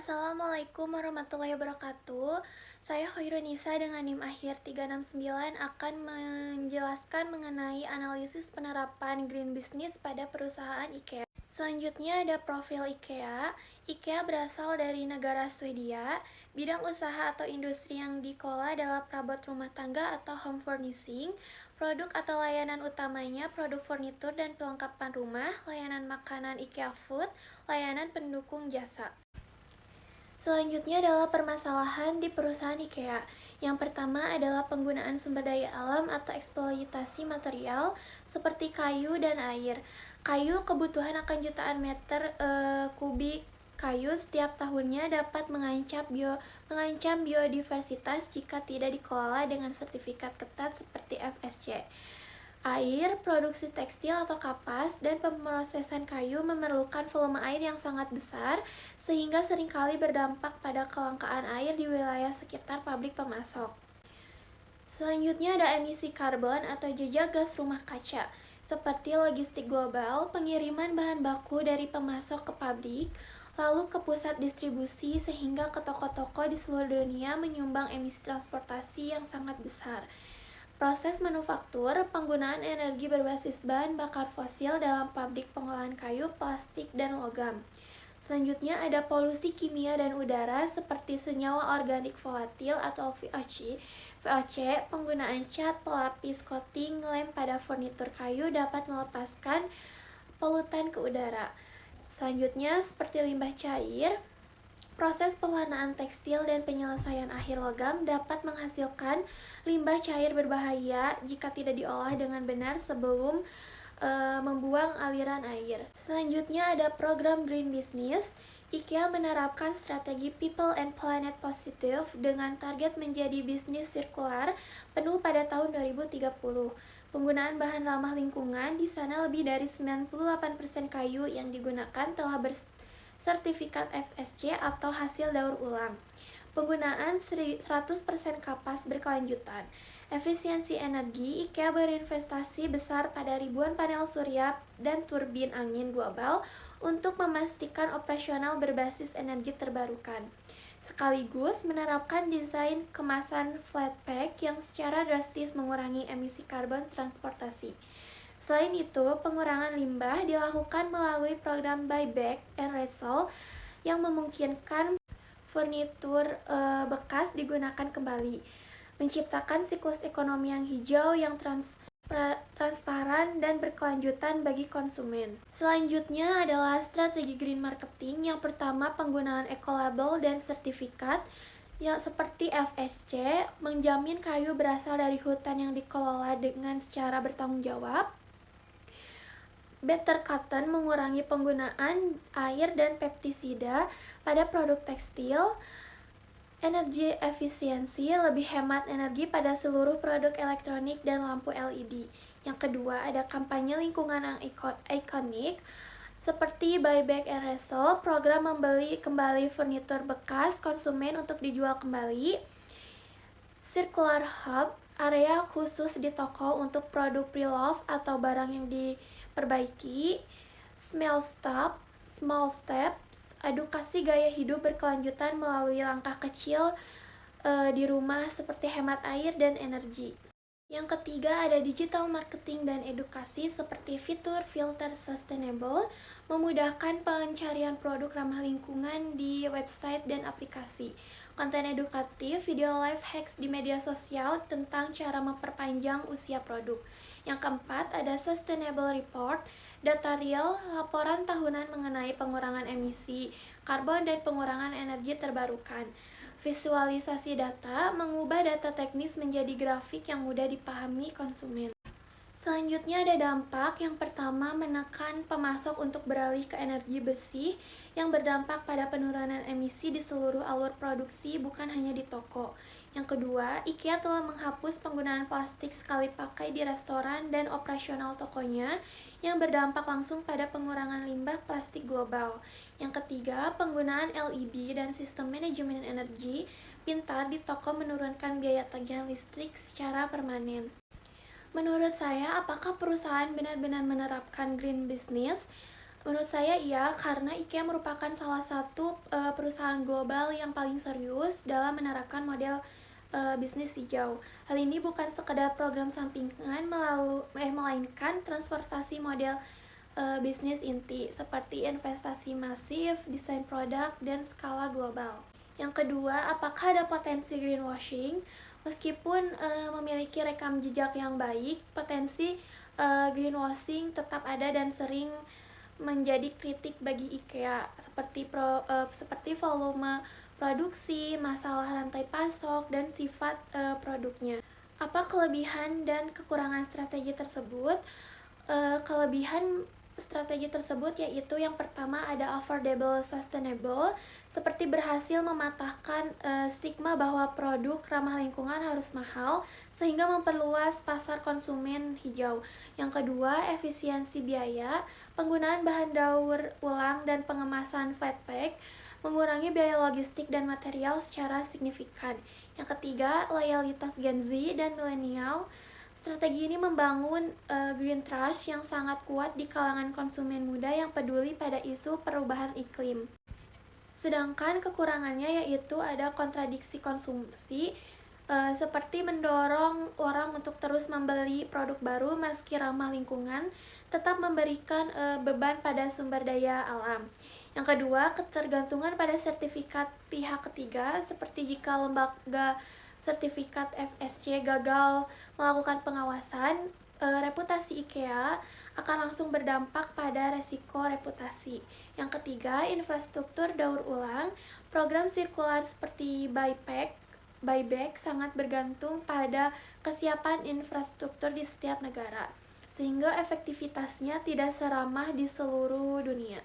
Assalamualaikum warahmatullahi wabarakatuh. Saya Khairunisa dengan NIM akhir 369 akan menjelaskan mengenai analisis penerapan green business pada perusahaan IKEA. Selanjutnya ada profil IKEA. IKEA berasal dari negara Swedia. Bidang usaha atau industri yang dikelola adalah perabot rumah tangga atau home furnishing. Produk atau layanan utamanya produk furnitur dan perlengkapan rumah, layanan makanan IKEA Food, layanan pendukung jasa. Selanjutnya adalah permasalahan di perusahaan IKEA. Yang pertama adalah penggunaan sumber daya alam atau eksploitasi material seperti kayu dan air. Kayu kebutuhan akan jutaan meter kubik kayu setiap tahunnya dapat mengancam biodiversitas jika tidak dikelola dengan sertifikat ketat seperti FSC. Air, produksi tekstil atau kapas, dan pemrosesan kayu memerlukan volume air yang sangat besar sehingga seringkali berdampak pada kelangkaan air di wilayah sekitar pabrik pemasok. Selanjutnya ada emisi karbon atau jejak gas rumah kaca, seperti logistik global, pengiriman bahan baku dari pemasok ke pabrik, lalu ke pusat distribusi sehingga ke toko-toko di seluruh dunia menyumbang emisi transportasi yang sangat besar. Proses manufaktur, penggunaan energi berbasis bahan bakar fosil dalam pabrik pengolahan kayu, plastik, dan logam. Selanjutnya ada polusi kimia dan udara seperti senyawa organik volatil atau VOC, penggunaan cat, pelapis, coating, lem pada furnitur kayu dapat melepaskan polutan ke udara. Selanjutnya seperti limbah cair, proses pewarnaan tekstil dan penyelesaian akhir logam dapat menghasilkan limbah cair berbahaya jika tidak diolah dengan benar sebelum membuang aliran air. Selanjutnya ada program Green Business. IKEA menerapkan strategi People and Planet Positive dengan target menjadi bisnis sirkular penuh pada tahun 2030. Penggunaan bahan ramah lingkungan di sana lebih dari 98% kayu yang digunakan telah sertifikat FSC atau hasil daur ulang. Penggunaan 100% kapas berkelanjutan. Efisiensi energi, IKEA berinvestasi besar pada ribuan panel surya dan turbin angin global untuk memastikan operasional berbasis energi terbarukan. Sekaligus menerapkan desain kemasan flat pack yang secara drastis mengurangi emisi karbon transportasi. Selain itu, pengurangan limbah dilakukan melalui program buyback and resell yang memungkinkan furnitur bekas digunakan kembali, menciptakan siklus ekonomi yang hijau yang transparan dan berkelanjutan bagi konsumen. Selanjutnya adalah strategi green marketing. Yang pertama, penggunaan eco-label dan sertifikat yang seperti FSC menjamin kayu berasal dari hutan yang dikelola dengan secara bertanggung jawab. Better Cotton mengurangi penggunaan air dan pestisida pada produk tekstil. Energi efisiensi lebih hemat energi pada seluruh produk elektronik dan lampu LED. Yang kedua ada kampanye lingkungan yang ikonik seperti buyback and resell, program membeli kembali furnitur bekas konsumen untuk dijual kembali. Circular Hub, area khusus di toko untuk produk pre-love atau barang yang diperbaiki. Small steps, edukasi gaya hidup berkelanjutan melalui langkah kecil di rumah seperti hemat air dan energi. Yang ketiga ada digital marketing dan edukasi seperti fitur filter sustainable, memudahkan pencarian produk ramah lingkungan di website dan aplikasi. Konten edukatif, video live hacks di media sosial tentang cara memperpanjang usia produk. Yang keempat ada sustainable report, data real, laporan tahunan mengenai pengurangan emisi karbon dan pengurangan energi terbarukan. Visualisasi data, mengubah data teknis menjadi grafik yang mudah dipahami konsumen. Selanjutnya ada dampak. Yang pertama, menekan pemasok untuk beralih ke energi bersih yang berdampak pada penurunan emisi di seluruh alur produksi, bukan hanya di toko. Yang kedua, IKEA telah menghapus penggunaan plastik sekali pakai di restoran dan operasional tokonya yang berdampak langsung pada pengurangan limbah plastik global. Yang ketiga, penggunaan LED dan sistem manajemen energi pintar di toko menurunkan biaya tagihan listrik secara permanen. Menurut saya, apakah perusahaan benar-benar menerapkan green business? Menurut saya iya, karena IKEA merupakan salah satu perusahaan global yang paling serius dalam menerapkan model bisnis hijau. Hal ini bukan sekedar program sampingan melainkan transportasi model bisnis inti seperti investasi masif, desain produk, dan skala global. Yang kedua, apakah ada potensi greenwashing? Meskipun memiliki rekam jejak yang baik, potensi greenwashing tetap ada dan sering menjadi kritik bagi IKEA seperti volume produksi, masalah rantai pasok, dan sifat produknya. Apa kelebihan dan kekurangan strategi tersebut? Kelebihan strategi tersebut yaitu yang pertama ada affordable sustainable, seperti berhasil mematahkan stigma bahwa produk ramah lingkungan harus mahal sehingga memperluas pasar konsumen hijau. Yang kedua, efisiensi biaya, penggunaan bahan daur ulang dan pengemasan flat pack mengurangi biaya logistik dan material secara signifikan. Yang ketiga, loyalitas Gen Z dan milenial. Strategi ini membangun green trust yang sangat kuat di kalangan konsumen muda yang peduli pada isu perubahan iklim. Sedangkan kekurangannya yaitu ada kontradiksi konsumsi, seperti mendorong orang untuk terus membeli produk baru meski ramah lingkungan, tetap memberikan beban pada sumber daya alam. Yang kedua, ketergantungan pada sertifikat pihak ketiga, seperti jika lembaga sertifikat FSC gagal melakukan pengawasan, reputasi IKEA akan langsung berdampak pada resiko reputasi. Yang ketiga, infrastruktur daur ulang. Program sirkular seperti buyback sangat bergantung pada kesiapan infrastruktur di setiap negara, sehingga efektivitasnya tidak seramah di seluruh dunia.